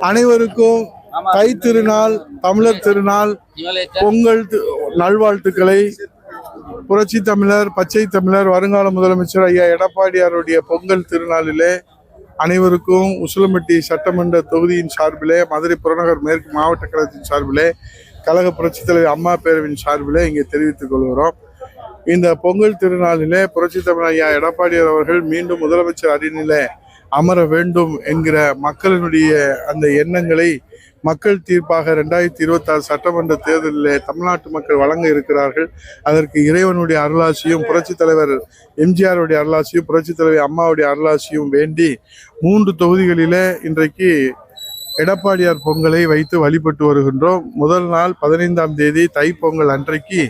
அனைவருக்கும் தை திருநாள், தமிழர் திருநாள், பொங்கல் நல்வாழ்த்துக்களை புரட்சி தமிழர், பச்சை தமிழர், வருங்கால முதலமைச்சர் ஐயா எடப்பாடியாருடைய பொங்கல் திருநாளிலே அனைவருக்கும் உசிலம்பட்டி சட்டமன்ற தொகுதியின் சார்பிலே, மதுரை புறநகர் மேற்கு மாவட்ட கழகத்தின் சார்பிலே, கழக புரட்சி தலைவர் அம்மா பேரவின் சார்பிலே இங்கே தெரிவித்துக் கொள்கிறோம். இந்த பொங்கல் திருநாளிலே புரட்சி தமிழர் ஐயா எடப்பாடியார் அவர்கள் மீண்டும் முதலமைச்சர் அரியணையிலே அமர வேண்டும் என்கிற மக்களினுடைய அந்த எண்ணங்களை மக்கள் தீர்ப்பாக 2026 சட்டமன்ற தேர்தலில் தமிழ்நாட்டு மக்கள் வழங்க இருக்கிறார்கள். அதற்கு இறைவனுடைய அருளாசியும், புரட்சி தலைவர் எம்ஜிஆருடைய அருளாசியும், புரட்சி தலைவர் அம்மாவுடைய அருளாசியும் வேண்டி 3 தொகுதிகளிலே இன்றைக்கு எடப்பாடியார் பொங்கலை வைத்து வழிபட்டு வருகின்றோம். முதல் நாள் 15ஆம் தேதி தைப்பொங்கல் அன்றைக்கு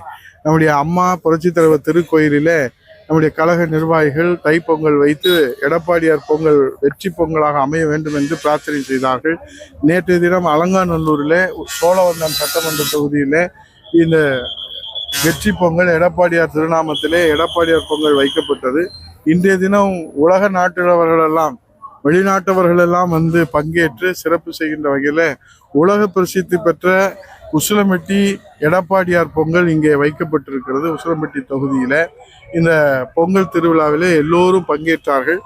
நம்முடைய அம்மா புரட்சி தலைவர் திருக்கோயிலிலே நம்முடைய கழக நிர்வாகிகள் தைப்பொங்கல் வைத்து எடப்பாடியார் பொங்கல் வெற்றி பொங்கலாக அமைய வேண்டும் என்று பிரார்த்தனை செய்தார்கள். நேற்றைய தினம் அலங்காநல்லூரில் சோழவந்தான் சட்டமன்ற தொகுதியில் இந்த வெற்றி பொங்கல் எடப்பாடியார் திருநாமத்திலே எடப்பாடியார் பொங்கல் வைக்கப்பட்டது. இன்றைய தினம் உலக நாட்டவர்களெல்லாம், வெளிநாட்டவர்களெல்லாம் வந்து பங்கேற்று சிறப்பு செய்கின்ற வகையில் உலக பிரசித்தி பெற்ற உசிலம்பட்டி எடப்பாடியார் பொங்கல் இங்கே வைக்கப்பட்டிருக்கிறது. உசிலம்பட்டி தொகுதியில் இந்த பொங்கல் திருவிழாவிலே எல்லோரும் பங்கேற்றார்கள்.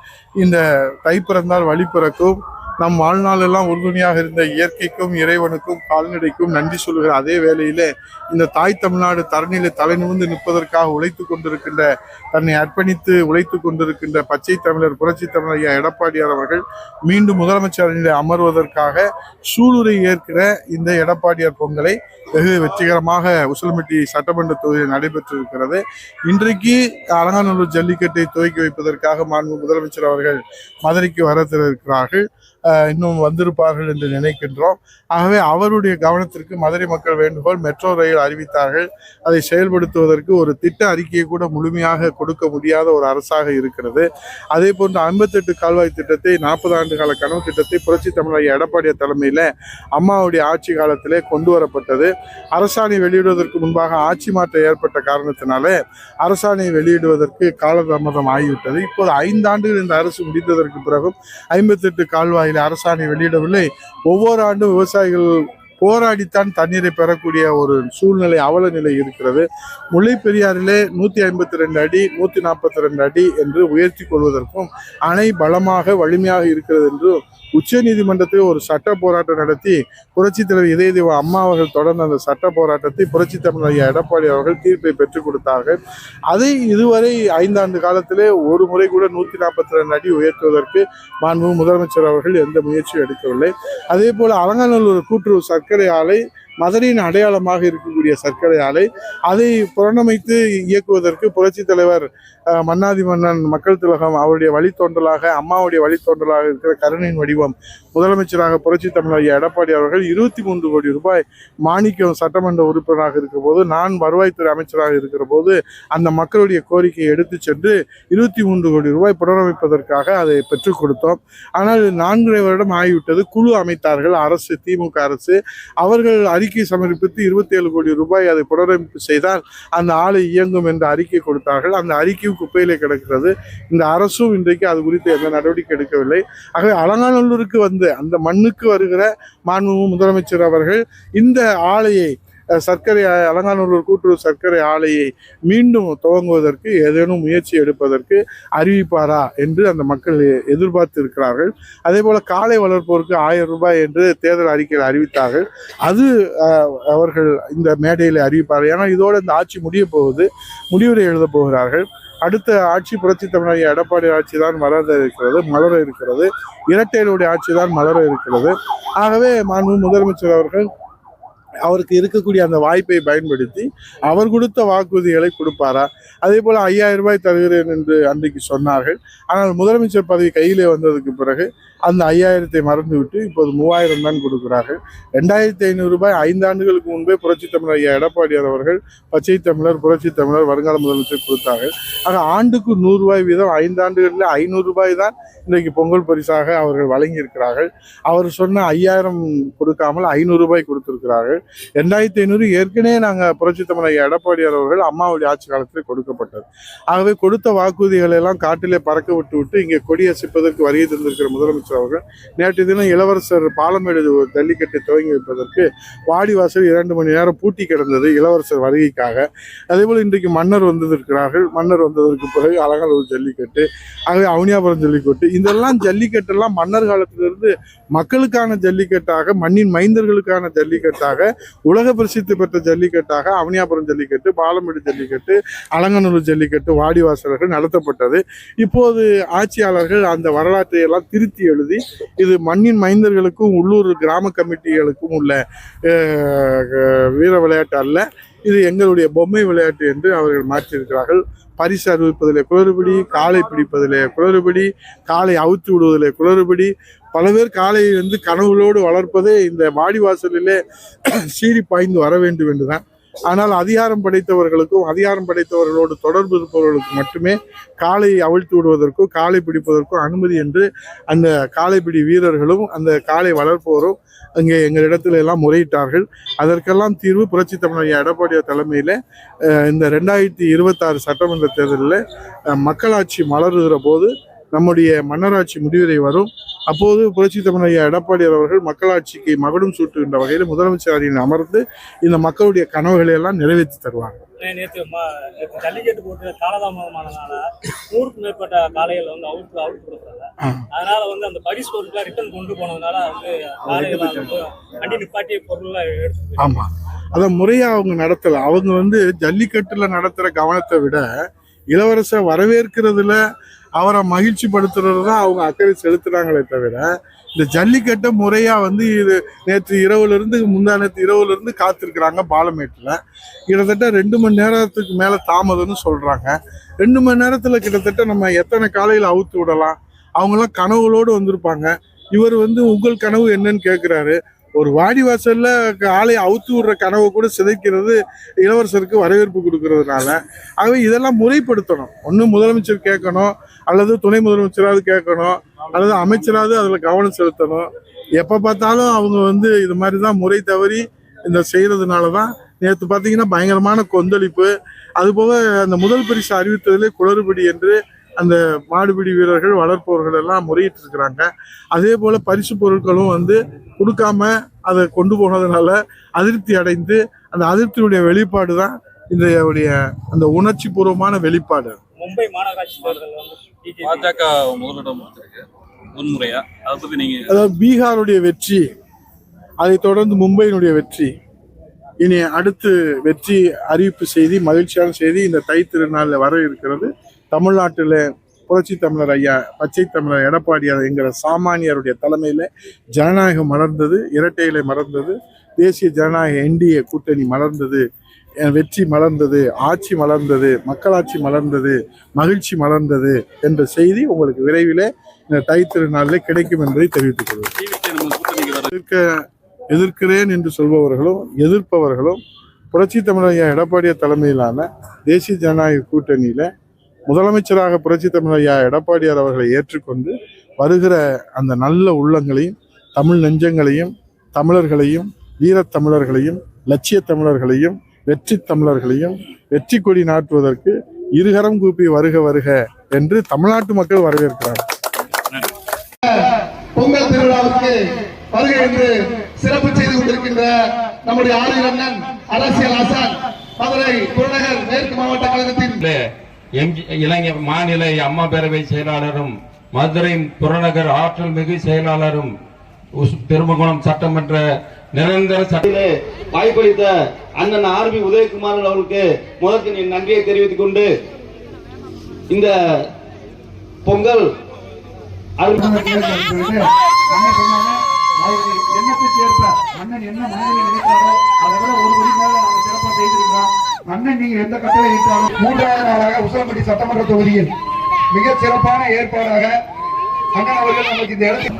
இந்த தை பிறந்தால் வழி பிறக்கும், நம் வாழ்நாளெல்லாம் உறுதுணையாக இருந்த இயற்கைக்கும் இறைவனுக்கும் கால்நடைக்கும் நன்றி சொல்கிற அதே வேளையிலே இந்த தாய் தமிழ்நாடு தரணியிலே தலை நிமிர்ந்து நிற்பதற்காக உழைத்து கொண்டிருக்கின்ற, தன்னை அர்ப்பணித்து உழைத்து கொண்டிருக்கின்ற பச்சை தமிழர் புரட்சி தமிழர் ஐயா எடப்பாடியார் அவர்கள் மீண்டும் முதலமைச்சரிலே அமர்வதற்காக சூளுரை ஏற்கிற இந்த எடப்பாடியார் பொங்கலை வெகு வெற்றிகரமாக உசிலம்பட்டி சட்டமன்ற தொகுதியில் நடைபெற்றிருக்கிறது. இன்றைக்கு அலங்காநல்லூர் ஜல்லிக்கட்டை துவக்கி வைப்பதற்காக மாண்பு முதலமைச்சர் அவர்கள் மதுரைக்கு வரத்திருக்கிறார்கள். இன்னும் வந்திருப்பார்கள் என்று நினைக்கின்றோம். ஆகவே அவருடைய கவனத்திற்கு மதுரை மக்கள் வேண்டுகோள், மெட்ரோ ரயில் அறிவித்தார்கள். அதை செயல்படுத்துவதற்கு ஒரு திட்ட அறிக்கையை கூட முழுமையாக கொடுக்க முடியாத ஒரு அரசாக இருக்கிறது. அதே போன்று 58 கால்வாய் திட்டத்தை, 40 ஆண்டு கால கனவு திட்டத்தை புரட்சி தமிழர் எடப்பாடியார் தலைமையில் அம்மாவுடைய ஆட்சி காலத்திலே கொண்டு வரப்பட்டது. அரசாணை வெளியிடுவதற்கு முன்பாக ஆட்சி மாற்றம் ஏற்பட்ட காரணத்தினாலே அரசாணை வெளியிடுவதற்கு காலதாமதம் ஆகிவிட்டது. இப்போது 5 ஆண்டுகள் இந்த அரசு முடிந்ததற்கு பிறகும் 58 கால்வாய் அரசாணை வெளியிடவில்லை. ஒவ்வொரு ஆண்டும் விவசாயிகள் போராடித்தான் தண்ணீரை பெறக்கூடிய ஒரு சூழ்நிலை, அவல நிலை இருக்கிறது. முல்லை பெரியாறிலே 152 அடி 142 அடி என்று உயர்த்தி கொள்வதற்கும் அணை பலமாக வலிமையாக இருக்கிறது என்று உச்ச நீதிமன்றத்தில் ஒரு சட்ட போராட்டம் நடத்தி புரட்சி தலைவர் இதய தெய்வ அம்மா அவர்கள் தொடர்ந்த அந்த சட்ட போராட்டத்தை புரட்சி தமிழர் எடப்பாடி அவர்கள் தீர்ப்பை பெற்றுக் கொடுத்தார்கள். அதை இதுவரை 5 ஆண்டு காலத்திலே ஒரு முறை கூட 142 அடி உயர்த்துவதற்கு மாண்பு முதலமைச்சர் அவர்கள் எந்த முயற்சியும் எடுக்கவில்லை. அதே போல அலங்காநல்லூர் கூட்டுறவு சர்க்கரை ஆலை, மதுரையின் அடையாளமாக இருக்கக்கூடிய சர்க்கரை ஆலை, அதை புறணமைத்து இயக்குவதற்கு புரட்சி தலைவர் மன்னாதி மன்னன் மக்கள் திலகம் அவருடைய வழித்தோன்றலாக, அம்மாவுடைய வழித்தோன்றலாக இருக்கிற கருணையின் வடிவம் முதலமைச்சராக புரட்சி தமிழர் எடப்பாடி அவர்கள் 23 கோடி ரூபாய் மாணிக்கம் சட்டமன்ற உறுப்பினராக இருக்கிற போது, நான் வருவாய்த்துறை அமைச்சராக இருக்கிற போது அந்த மக்களுடைய கோரிக்கையை எடுத்து சென்று 23 கோடி ரூபாய் புனரமைப்பதற்காக அதை பெற்றுக் கொடுத்தோம். ஆனால் 4 வருடம் ஆகிவிட்டது. குழு அமைத்தார்கள் அரசு, திமுக அரசு. அவர்கள் அறிக்கை சமர்ப்பித்து 27 கோடி ரூபாய் அதை புனரமைப்பு செய்தால் அந்த ஆலை இயங்கும் என்று அறிக்கை கொடுத்தார்கள். அந்த அறிக்கையும் குப்பையிலே கிடக்கிறது. இந்த அரசும் இன்றைக்கு அது குறித்து எந்த நடவடிக்கை எடுக்கவில்லை. ஆகவே அலங்காநல்லூருக்கு வந்து அந்த மண்ணுக்கு வருகிற மாண்பு முதலமைச்சர் அவர்கள் இந்த ஆலையை, சர்க்கரை அலங்காநல்லூர் கூட்டுறவு சர்க்கரை ஆலையை மீண்டும் துவங்குவதற்கு ஏதேனும் முயற்சி எடுப்பதற்கு அறிவிப்பாரா என்று அந்த மக்கள் எதிர்பார்த்து இருக்கிறார்கள். அதே போல காளை வளர்ப்போருக்கு 1000 ரூபாய் என்று தேர்தல் அறிக்கையில் அறிவித்தார்கள். அது அவர்கள் இந்த மேடையில் அறிவிப்பார்கள். ஏன்னா இதோடு இந்த ஆட்சி முடிய போகுது, முடிவுரை எழுத போகிறார்கள். அடுத்த ஆட்சி புரட்சி தமிழர் எடப்பாடி ஆட்சி தான் மலர இருக்கிறது. இரட்டையருடைய ஆட்சி தான் மலர இருக்கிறது. ஆகவே மாண்பு முதலமைச்சர் அவர்கள் அவருக்கு இருக்கக்கூடிய அந்த வாய்ப்பை பயன்படுத்தி அவர் கொடுத்த வாக்குறுதிகளை கொடுப்பாரா? அதே போல 5000 ரூபாய் தருகிறேன் என்று அன்றைக்கு சொன்னார்கள். ஆனால் முதலமைச்சர் பதவி கையிலே வந்ததுக்கு பிறகு அந்த 5000ஐ மறந்துவிட்டு இப்போது 3000 தான் கொடுக்கிறார்கள். 2500 ரூபாய் 5 ஆண்டுகளுக்கு முன்பே புரட்சி தமிழர் ஐயா எடப்பாடியார் அவர்கள் பச்சை தமிழர், புரட்சி தமிழர், வருங்கால முதலமைச்சர் கொடுத்தார்கள். ஆக ஆண்டுக்கு 100 ரூபாய் வீதம் 5 ஆண்டுகளில் 500 ரூபாய் தான் இன்றைக்கு பொங்கல் பரிசாக அவர்கள் வழங்கியிருக்கிறார்கள். அவர் சொன்ன 5000 கொடுக்காமல் 500 ரூபாய் கொடுத்திருக்கிறார்கள். கொடுத்தார்கள். 2500 ஏற்கனவே நாங்கள் புரட்சி தமிழர் எடப்பாடியார் அவர்கள் அம்மாவுடைய ஆட்சி காலத்தில் கொடுக்கப்பட்டது. ஆகவே கொடுத்த வாக்குறுதிகளை எல்லாம் காட்டிலே பறக்க விட்டு இங்கே கொடியசைப்பதற்கு வருகை தந்திருக்கிற முதலமைச்சர் அவர்கள் நேற்று தினம் இளவரசர் பாலமேடு ஜல்லிக்கட்டை துவங்கி வைப்பதற்கு வாடிவாசல் 2 மணி நேரம் பூட்டி கிடந்தது இளவரசர் வருகைக்காக. அதேபோல் இன்றைக்கு மன்னர் வந்திருக்கிறார்கள். மன்னர் வந்ததற்கு பிறகு அலங்காநல்லூர் ஜல்லிக்கட்டு, ஆகவே அவனியாபுரம் ஜல்லிக்கட்டு, இதெல்லாம் ஜல்லிக்கட்டெல்லாம் மன்னர் காலத்திலிருந்து மக்களுக்கான ஜல்லிக்கட்டாக, மண்ணின் மைந்தர்களுக்கான ஜல்லிக்கட்டாக, உலக பிரசித்தி பெற்ற ஜல்லிக்கட்டாக அவனியாபுரம் ஜல்லிக்கட்டு, பாலமேடு ஜல்லிக்கட்டு, அலங்காநல்லூர் ஜல்லிக்கட்டு வாடிவாசலர்கள் நடத்தப்பட்டது. இப்போது ஆட்சியாளர்கள் அந்த வரலாற்றை எல்லாம் திருத்தி எழுதி இது மண்ணின் மைந்தர்களுக்கும் உள்ளூர் கிராம கமிட்டிகளுக்கும் உள்ள வீர விளையாட்டு அல்ல, இது எங்களுடைய பொம்மை விளையாட்டு என்று அவர்கள் மாற்றியிருக்கிறார்கள். பரிசு அறிவிப்பதிலே குளறுபடி, காளை பிடிப்பதிலே குளறுபடி, காளை அவுத்து விடுவதிலே குளறுபடி, பல பேர் காளையை கனவுகளோடு வளர்ப்பதே இந்த வாடிவாசலிலே சீறி பாய்ந்து வர வேண்டும் என்றுதான். ஆனால் அதிகாரம் படைத்தவர்களுக்கும் அதிகாரம் படைத்தவர்களோடு தொடர்பு இருப்பவர்களுக்கு மட்டுமே காளையை அவிழ்த்து விடுவதற்கோ காளை பிடிப்பதற்கோ அனுமதி என்று அந்த காளைப்பிடி வீரர்களும் அந்த காளை வளர்ப்பவரும் அங்கே எங்களிடத்துல எல்லாம் முறையிட்டார்கள். அதற்கெல்லாம் தீர்வு புரட்சி தமிழர் எடப்பாடியார் தலைமையில் இந்த 2026 சட்டமன்ற தேர்தலில் மக்களாட்சி மலருகிற போது நம்முடைய மன்னராட்சி முடிவுரை வரும். அப்போது புரட்சி தமிழர் எடப்பாடியார் அவர்கள் மக்களாட்சிக்கு மகுடம் சூட்டுகின்ற வகையில் முதலமைச்சர் அறையில் அமர்ந்து இந்த மக்களுடைய கனவுகளை எல்லாம் நிறைவேற்றி தருவாங்க. நேற்று ஜல்லிக்கட்டு போட்டு காலதாமதமானதுனால 100க்கும் மேற்பட்ட காளைகள் அவுத்து கொடுக்குறாங்க. அதனால அந்த பரிசு பொருட்களை ரிட்டர்ன் கொண்டு போனதுனால வண்டி நிப்பாட்டிய பொருள்லாம் எடுத்து. ஆமா, அதை முறையா அவங்க நடத்தல. அவங்க ஜல்லிக்கட்டுல நடத்துற கவனத்தை விட இளவரசர் வரவேற்கிறதுல அவரை மகிழ்ச்சி படுத்துறது தான் அவங்க அக்கறை செலுத்துறாங்களே தவிர இந்த ஜல்லிக்கட்டை முறையா இது நேற்று இரவுல இருந்து முந்தா நேற்று இரவுல இருந்து காத்திருக்கிறாங்க. பாலமேட்டுல கிட்டத்தட்ட 2 மணி நேரத்துக்கு மேல தாமதம்னு சொல்றாங்க. 2 மணி நேரத்துல கிட்டத்தட்ட நம்ம எத்தனை காலையில அவுத்து விடலாம்? அவங்கெல்லாம் கனவுகளோடு வந்திருப்பாங்க. இவர் உங்கள் கனவு என்னன்னு கேட்கிறாரு. ஒரு வாடிவாசல்ல ஆலையை அவுத்து விடுற கனவை கூட சிதைக்கிறது இளவரசருக்கு வரவேற்பு கொடுக்கறதுனால. ஆகவே இதெல்லாம் முறைப்படுத்தணும். ஒன்று முதலமைச்சர் கேட்கணும், அல்லது துணை முதலமைச்சராவது கேட்கணும், அல்லது அமைச்சராவது அதில் கவனம் செலுத்தணும். எப்போ பார்த்தாலும் அவங்க இது மாதிரி தான் முறை தவறி இந்த செய்யறதுனால தான் நேற்று பார்த்தீங்கன்னா பயங்கரமான கொந்தளிப்பு. அதுபோக அந்த முதல் பரிசு அறிவித்ததிலே குளறுபடி என்று அந்த மாடுபிடி வீரர்கள் வளர்ப்பவர்கள் எல்லாம் முறையிட்டு இருக்கிறாங்க. அதே போல பரிசு பொருட்களும் கொடுக்காம அதை கொண்டு போனதுனால அதிருப்தி அடைந்து அந்த அதிருப்தியுடைய வெளிப்பாடு தான் இந்த அந்த உணர்ச்சி பூர்வமான வெளிப்பாடு. மும்பை மாநகராட்சி தேர்தல் பாஜக முதலிடம் முன்முறையா அதை பத்தி நீங்க, அதாவது பீகாருடைய வெற்றி, அதை தொடர்ந்து மும்பையினுடைய வெற்றி, இனி அடுத்து வெற்றி அறிவிப்பு செய்தி, மகிழ்ச்சியான செய்தி இந்த தை திருநாளில் வர இருக்கிறது. தமிழ்நாட்டில் புரட்சி தமிழர் ஐயா பச்சை தமிழர் எடப்பாடியார் என்கிற சாமானியருடைய தலைமையில் ஜனநாயகம் மலர்ந்தது, இரட்டை இலை மலர்ந்தது, தேசிய ஜனநாயக NDA கூட்டணி மலர்ந்தது, வெற்றி மலர்ந்தது, ஆட்சி மலர்ந்தது, மக்களாட்சி மலர்ந்தது, மகிழ்ச்சி மலர்ந்தது என்ற செய்தி உங்களுக்கு விரைவில் இந்த தை திருநாளில் கிடைக்கும் என்பதை தெரிவித்துக் கொள்வோம். எதிர்க்கிறேன் என்று சொல்பவர்களும் எதிர்ப்பவர்களும் புரட்சி தமிழர் ஐயா எடப்பாடியார் தலைமையிலான தேசிய ஜனநாயக கூட்டணியில் முதலமைச்சராக புரட்சி தமிழர் ஐயா எடப்பாடியார் அவர்களை ஏற்றுக்கொண்டு வருகிற அந்த நல்ல உள்ளங்களையும் தமிழ் நெஞ்சங்களையும் தமிழர்களையும் வீரத்தமிழர்களையும் லட்சிய தமிழர்களையும் வெற்றி தமிழர்களையும் வெற்றி கொடி நாட்டுவதற்கு இருகரம் கூப்பி வருக வருக என்று தமிழ்நாட்டு மக்கள் வரவேற்கிறார்கள். பொங்கல் திருவிழாவுக்கு வருகை என்று சிறப்பு செய்து கொண்டிருக்கின்ற நம்முடைய ஆளுநர் அரசியல் ஆசான் மதுரை புறநகர் மேற்கு மாவட்ட கழகத்தின் இளைஞர் மாநில அம்மா பேரவை செயலாளரும் மதுரை புறநகர் ஆற்றல் மிகு செயலாளரும் திருமகுணம் சட்டமன்ற நிரந்தர சட்டிலே வாய்ப்பளித்த அண்ணன் RB உதயகுமார் அவர்களுக்கு முதற்கு நன்றியை தெரிவித்துக் கொண்டு இந்த பொங்கல் எண்ணத்துக்கு ஏற்ப அண்ணன் என்ன மனதில் நினைத்தாரோ அதை விட ஒரு மணி மேல நாங்கள் சிறப்பாக செய்திருக்கிறோம். அண்ணன் நீங்க எந்த கட்டளை இட்டாலும் 3வது நாளாக உசிலம்பட்டி சட்டமன்ற தொகுதியில் மிக சிறப்பான ஏற்பாடாக அண்ணன் அவர்கள் நமக்கு இந்த இடத்தில்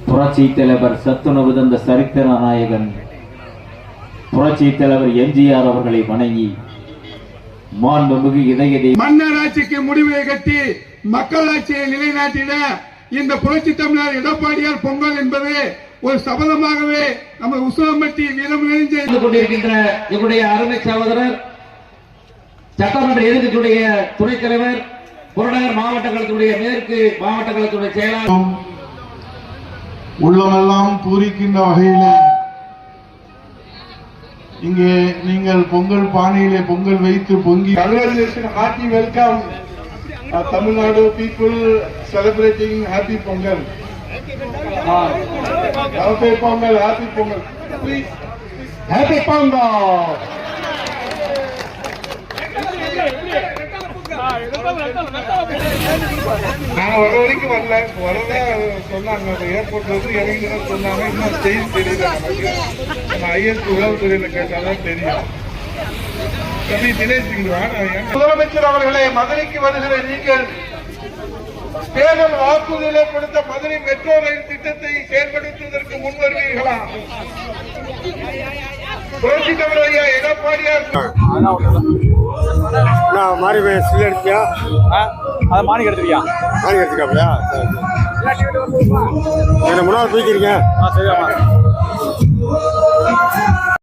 புரட்சி தலைவர் சத்துணவு தந்த சரித்திர நாயகன் புரட்சி தலைவர் எம்ஜிஆர் அவர்களை வணங்கி மாண்புமிகு இதயத்தை மன்னராட்சிக்கு முடிவை கட்டி மக்களாட்சியை நிலைநாட்டிட இந்த புரட்சி தமிழர் எடப்பாடியார் பொங்கல் என்பது ஒரு சபதமாகவே நம்ம உசிலம்பட்டி வீரம் செய்து கொண்டிருக்கின்ற எங்களுடைய அருமை சகோதரர் சட்டமன்ற எதிர்க்கட்சியுடைய துணைத் தலைவர் புறநகர் மாவட்ட கழகத்துடைய மேற்கு மாவட்ட கழகத்துடைய செயலாளர் உள்ளமெல்லாம் பூரிக்கின்ற வகையிலே இங்கே நீங்கள் பொங்கல் பானையிலே பொங்கல் வைத்து பொங்கி happy welcome Tamil Nadu people celebrating happy Pongal happy Pongal happy Pongal happy Pongal. நான் வர வரைக்கும் வரல, வரதா சொன்னாங்க. ஏர்போர்ட்ல இருந்து இறங்கிதான் சொன்னாங்க. இன்னும் செய்தி தெரியல நமக்கு. நம்ம ஐஎஸ் உளவுத்துறையில கேட்டாதான் தெரியும். முதலமைச்சர் அவர்களே, மதுரைக்கு வருகிற நீங்கள் தேர்தல் வாக்குறுதியிலே கொடுத்த மதுரை மெட்ரோ ரயில் திட்டத்தை செயல்படுத்துவதற்கு முன் வருவீர்களா? புரட்சி தமிழர் ஐயா எடப்பாடியார் மாறி சில்லு எடுத்தியா? மாணிக்கு எடுத்துக்கியா? மாறி எடுத்துக்காப்பியா? முன்னாள் போய்க்கிறீங்க. சரியா